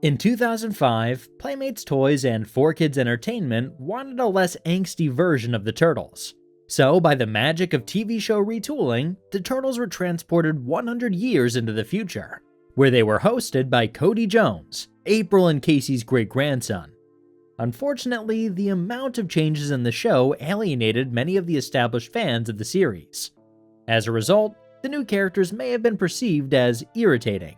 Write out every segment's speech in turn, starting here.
In 2005, Playmates Toys and 4Kids Entertainment wanted a less angsty version of the Turtles. So, by the magic of TV show retooling, the Turtles were transported 100 years into the future, where they were hosted by Cody Jones, April and Casey's great-grandson. Unfortunately, the amount of changes in the show alienated many of the established fans of the series. As a result, the new characters may have been perceived as irritating.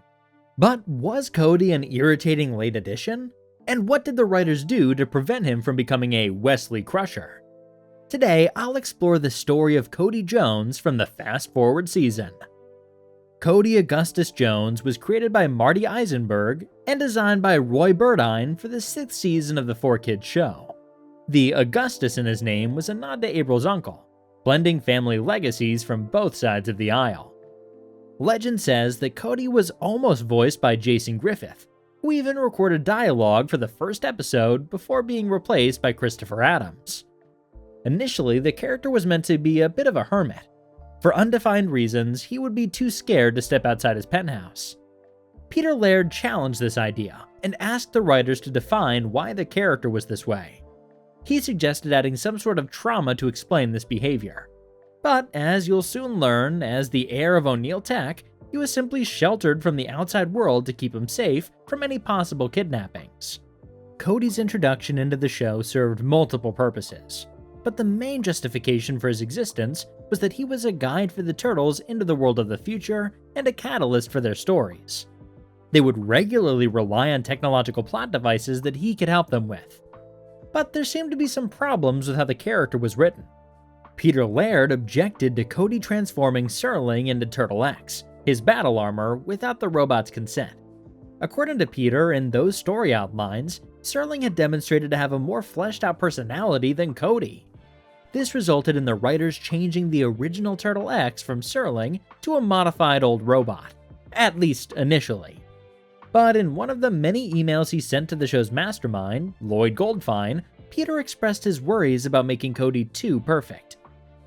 But was Cody an irritating late addition? And what did the writers do to prevent him from becoming a Wesley Crusher? Today, I'll explore the story of Cody Jones from the Fast Forward season. Cody Augustus Jones was created by Marty Eisenberg and designed by Roy Burdine for the 6th season of the 4Kids show. The Augustus in his name was a nod to April's uncle, blending family legacies from both sides of the aisle. Legend says that Cody was almost voiced by Jason Griffith, who even recorded dialogue for the first episode before being replaced by Christopher Adams. Initially, the character was meant to be a bit of a hermit. For undefined reasons, he would be too scared to step outside his penthouse. Peter Laird challenged this idea and asked the writers to define why the character was this way. He suggested adding some sort of trauma to explain this behavior. But, as you'll soon learn, as the heir of O'Neill Tech, he was simply sheltered from the outside world to keep him safe from any possible kidnappings. Cody's introduction into the show served multiple purposes, but the main justification for his existence was that he was a guide for the Turtles into the world of the future and a catalyst for their stories. They would regularly rely on technological plot devices that he could help them with. But there seemed to be some problems with how the character was written. Peter Laird objected to Cody transforming Serling into Turtle X, his battle armor, without the robot's consent. According to Peter, in those story outlines, Serling had demonstrated to have a more fleshed-out personality than Cody. This resulted in the writers changing the original Turtle X from Serling to a modified old robot, at least initially. But in one of the many emails he sent to the show's mastermind, Lloyd Goldfine, Peter expressed his worries about making Cody too perfect.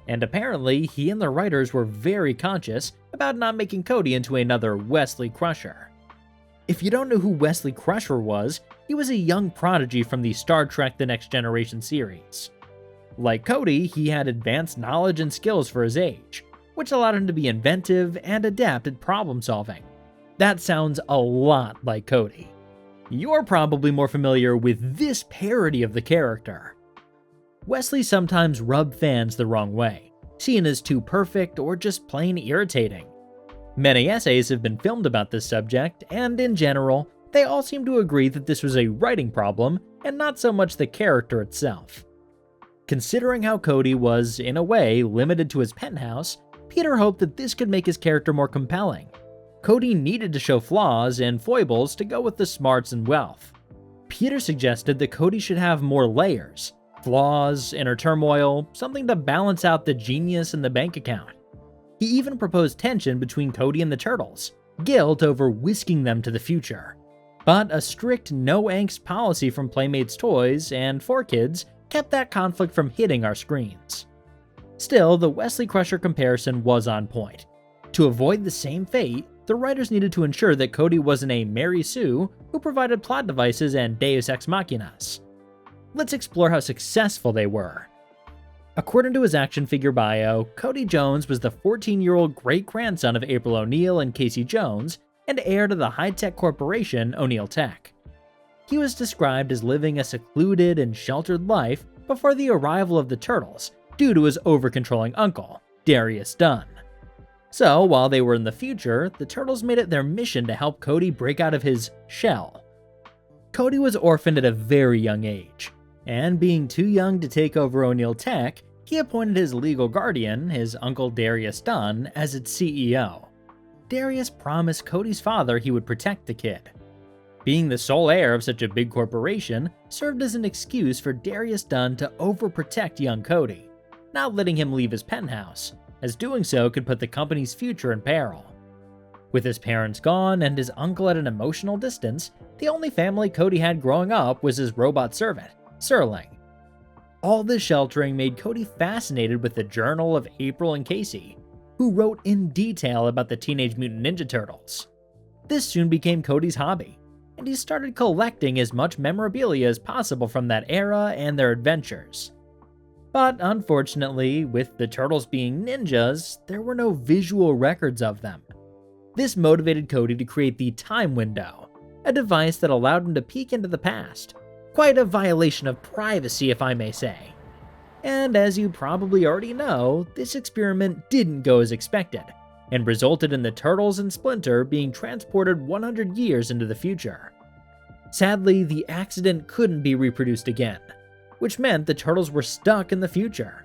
And apparently, he and the writers were very conscious about not making Cody into another Wesley Crusher. If you don't know who Wesley Crusher was, he was a young prodigy from the Star Trek The Next Generation series. Like Cody, he had advanced knowledge and skills for his age, which allowed him to be inventive and adept at problem solving. That sounds a lot like Cody. You're probably more familiar with this parody of the character. Wesley sometimes rubbed fans the wrong way, seen as too perfect or just plain irritating. Many essays have been filmed about this subject, and in general, they all seem to agree that this was a writing problem and not so much the character itself. Considering how Cody was, in a way, limited to his penthouse, Peter hoped that this could make his character more compelling. Cody needed to show flaws and foibles to go with the smarts and wealth. Peter suggested that Cody should have more layers, flaws, inner turmoil, something to balance out the genius in the bank account. He even proposed tension between Cody and the Turtles, guilt over whisking them to the future. But a strict no-angst policy from Playmates Toys and 4Kids kept that conflict from hitting our screens. Still, the Wesley Crusher comparison was on point. To avoid the same fate, the writers needed to ensure that Cody wasn't a Mary Sue who provided plot devices and deus ex machinas. Let's explore how successful they were. According to his action figure bio, Cody Jones was the 14-year-old great-grandson of April O'Neil and Casey Jones, and heir to the high-tech corporation O'Neill Tech. He was described as living a secluded and sheltered life before the arrival of the Turtles, due to his over-controlling uncle, Darius Dunn. So, while they were in the future, the Turtles made it their mission to help Cody break out of his shell. Cody was orphaned at a very young age, and being too young to take over O'Neill Tech, he appointed his legal guardian, his uncle Darius Dunn, as its CEO. Darius promised Cody's father he would protect the kid. Being the sole heir of such a big corporation served as an excuse for Darius Dunn to overprotect young Cody, not letting him leave his penthouse, as doing so could put the company's future in peril. With his parents gone and his uncle at an emotional distance, the only family Cody had growing up was his robot servant, Serling. All this sheltering made Cody fascinated with the journal of April and Casey, who wrote in detail about the Teenage Mutant Ninja Turtles. This soon became Cody's hobby. and he started collecting as much memorabilia as possible from that era and their adventures. But unfortunately, with the Turtles being ninjas, there were no visual records of them. This motivated Cody to create the Time Window, a device that allowed him to peek into the past. Quite a violation of privacy, if I may say. And as you probably already know, this experiment didn't go as expected, and resulted in the Turtles and Splinter being transported 100 years into the future. Sadly, the accident couldn't be reproduced again, which meant the Turtles were stuck in the future.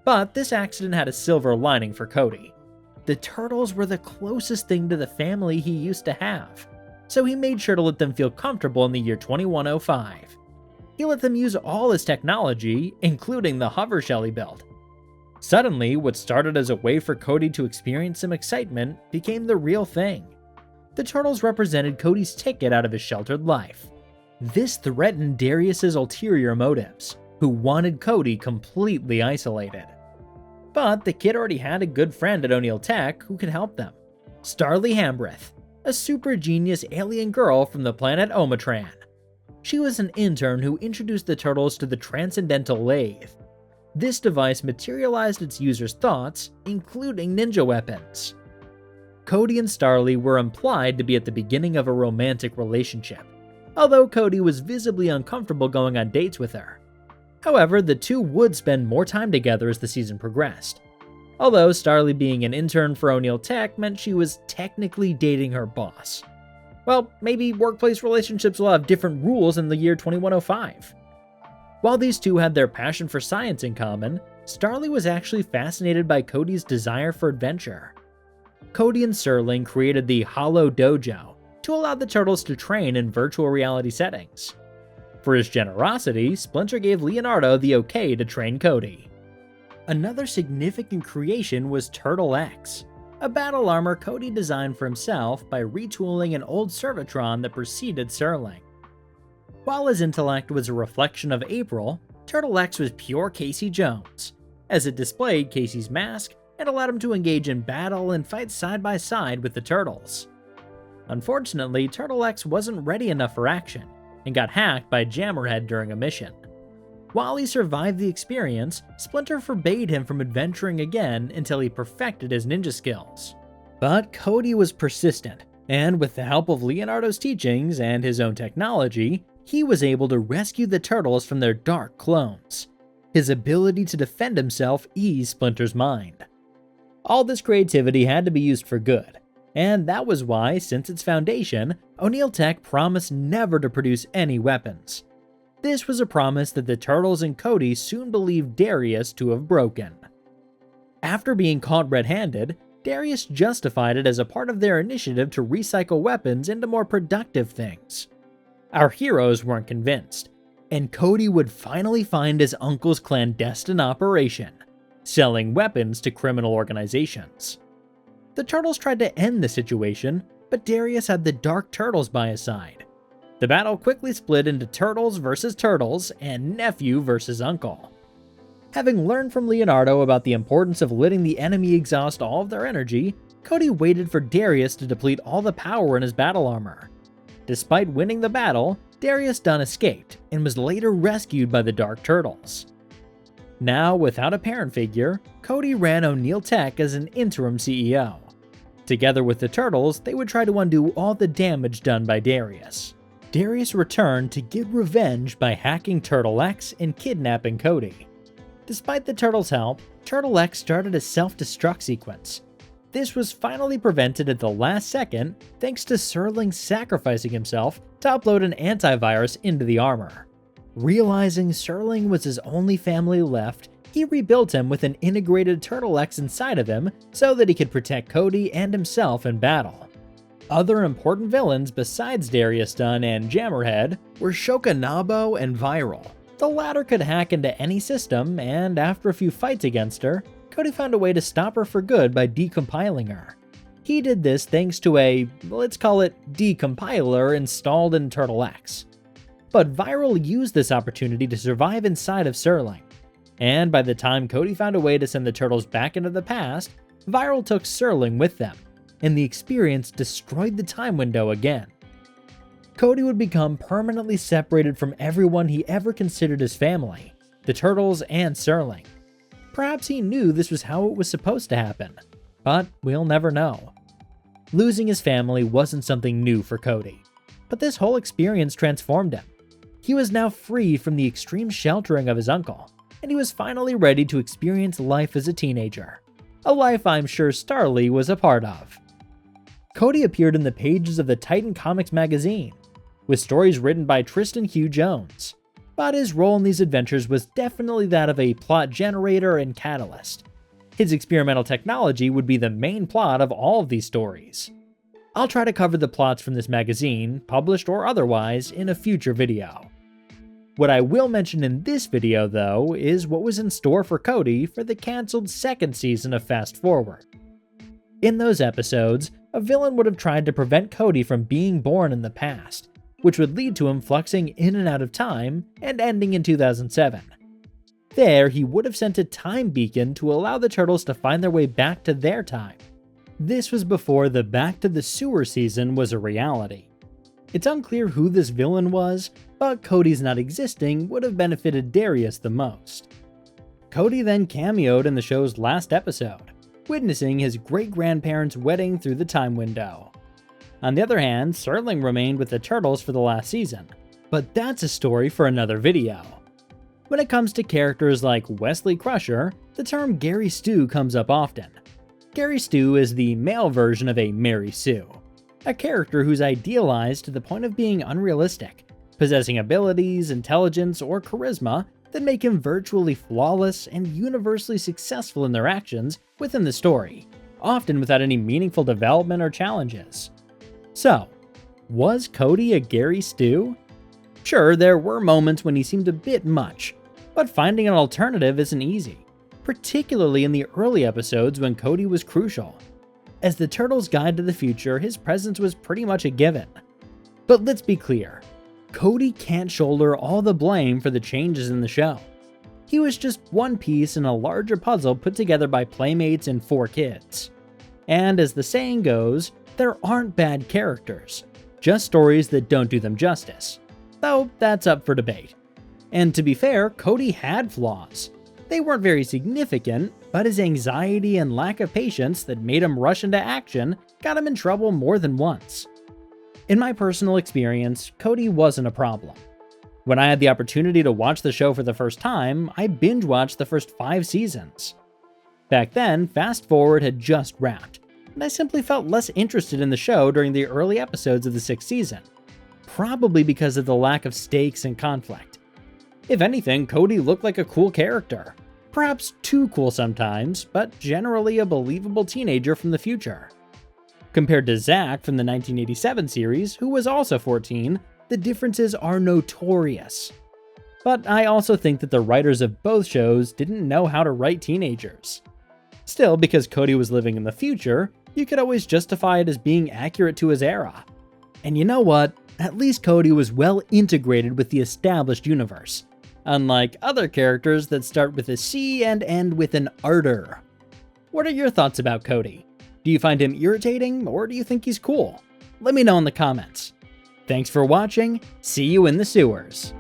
But this accident had a silver lining for Cody. The Turtles were the closest thing to the family he used to have, so he made sure to let them feel comfortable in the year 2105. He let them use all his technology, including the hover shell he built. Suddenly, what started as a way for Cody to experience some excitement became the real thing. The Turtles represented Cody's ticket out of his sheltered life. This threatened Darius's ulterior motives, who wanted Cody completely isolated. But the kid already had a good friend at O'Neill Tech who could help them. Starly Hambreth, a super genius alien girl from the planet Omatran. She was an intern who introduced the Turtles to the Transcendental Lathe. This device materialized its users' thoughts, including ninja weapons. Cody and Starly were implied to be at the beginning of a romantic relationship, although Cody was visibly uncomfortable going on dates with her. However, the two would spend more time together as the season progressed. Although Starly being an intern for O'Neill Tech meant she was technically dating her boss. Well, maybe workplace relationships will have different rules in the year 2105. While these two had their passion for science in common, Starly was actually fascinated by Cody's desire for adventure. Cody and Serling created the Hollow Dojo to allow the Turtles to train in virtual reality settings. For his generosity, Splinter gave Leonardo the okay to train Cody. Another significant creation was Turtle X, a battle armor Cody designed for himself by retooling an old Servatron that preceded Serling. While his intellect was a reflection of April, Turtle X was pure Casey Jones, as it displayed Casey's mask and allowed him to engage in battle and fight side by side with the Turtles. Unfortunately, Turtle X wasn't ready enough for action, and got hacked by Jammerhead during a mission. While he survived the experience, Splinter forbade him from adventuring again until he perfected his ninja skills. But Cody was persistent, and with the help of Leonardo's teachings and his own technology, he was able to rescue the Turtles from their dark clones. His ability to defend himself eased Splinter's mind. All this creativity had to be used for good, and that was why, since its foundation, O'Neill Tech promised never to produce any weapons. This was a promise that the Turtles and Cody soon believed Darius to have broken. After being caught red-handed, Darius justified it as a part of their initiative to recycle weapons into more productive things. Our heroes weren't convinced, and Cody would finally find his uncle's clandestine operation, selling weapons to criminal organizations. The Turtles tried to end the situation, but Darius had the Dark Turtles by his side. The battle quickly split into Turtles versus Turtles and Nephew versus Uncle. Having learned from Leonardo about the importance of letting the enemy exhaust all of their energy, Cody waited for Darius to deplete all the power in his battle armor. Despite winning the battle, Darius Dunn escaped and was later rescued by the Dark Turtles. Now, without a parent figure, Cody ran O'Neill Tech as an interim CEO. Together with the Turtles, they would try to undo all the damage done by Darius. Darius returned to get revenge by hacking Turtle X and kidnapping Cody. Despite the Turtles' help, Turtle X started a self-destruct sequence. This was finally prevented at the last second thanks to Serling sacrificing himself to upload an antivirus into the armor. Realizing Serling was his only family left, he rebuilt him with an integrated Turtle X inside of him so that he could protect Cody and himself in battle. Other important villains besides Darius Dunn and Jammerhead were Shokanabo and Viral. The latter could hack into any system, and after a few fights against her, Cody found a way to stop her for good by decompiling her. He did this thanks to a, let's call it, decompiler installed in Turtle X. But Viral used this opportunity to survive inside of Serling. And by the time Cody found a way to send the Turtles back into the past, Viral took Serling with them, and the experience destroyed the time window again. Cody would become permanently separated from everyone he ever considered his family, the Turtles and Serling. Perhaps he knew this was how it was supposed to happen, but we'll never know. Losing his family wasn't something new for Cody, but this whole experience transformed him. He was now free from the extreme sheltering of his uncle, and he was finally ready to experience life as a teenager, a life I'm sure Starly was a part of. Cody appeared in the pages of the Titan Comics magazine, with stories written by Tristan Hugh Jones, but his role in these adventures was definitely that of a plot generator and catalyst. His experimental technology would be the main plot of all of these stories. I'll try to cover the plots from this magazine, published or otherwise, in a future video. What I will mention in this video, though, is what was in store for Cody for the cancelled second season of Fast Forward. In those episodes, a villain would have tried to prevent Cody from being born in the past, which would lead to him fluxing in and out of time and ending in 2007. There, he would have sent a time beacon to allow the Turtles to find their way back to their time. This was before the Back to the Sewer season was a reality. It's unclear who this villain was, but Cody's not existing would have benefited Darius the most. Cody then cameoed in the show's last episode, witnessing his great-grandparents' wedding through the time window. On the other hand, Serling remained with the Turtles for the last season, but that's a story for another video. When it comes to characters like Wesley Crusher, the term Gary Stu comes up often. Gary Stu is the male version of a Mary Sue, a character who's idealized to the point of being unrealistic, possessing abilities, intelligence, or charisma that make him virtually flawless and universally successful in their actions within the story, often without any meaningful development or challenges. So, was Cody a Gary Stu? Sure, there were moments when he seemed a bit much, but finding an alternative isn't easy, particularly in the early episodes when Cody was crucial. As the Turtles' guide to the future, his presence was pretty much a given. But let's be clear, Cody can't shoulder all the blame for the changes in the show. He was just one piece in a larger puzzle put together by playmates and 4Kids. And as the saying goes, there aren't bad characters, just stories that don't do them justice. Though that's up for debate. And to be fair, Cody had flaws. They weren't very significant, but his anxiety and lack of patience that made him rush into action got him in trouble more than once. In my personal experience, Cody wasn't a problem. When I had the opportunity to watch the show for the first time, I binge-watched the first 5 seasons. Back then, Fast Forward had just wrapped, and I simply felt less interested in the show during the early episodes of the 6th season, probably because of the lack of stakes and conflict. If anything, Cody looked like a cool character. Perhaps too cool sometimes, but generally a believable teenager from the future. Compared to Zack from the 1987 series, who was also 14, the differences are notorious. But I also think that the writers of both shows didn't know how to write teenagers. Still, because Cody was living in the future, you could always justify it as being accurate to his era. And you know what? At least Cody was well integrated with the established universe, unlike other characters that start with a C and end with an Arter. What are your thoughts about Cody? Do you find him irritating, or do you think he's cool? Let me know in the comments. Thanks for watching, see you in the sewers.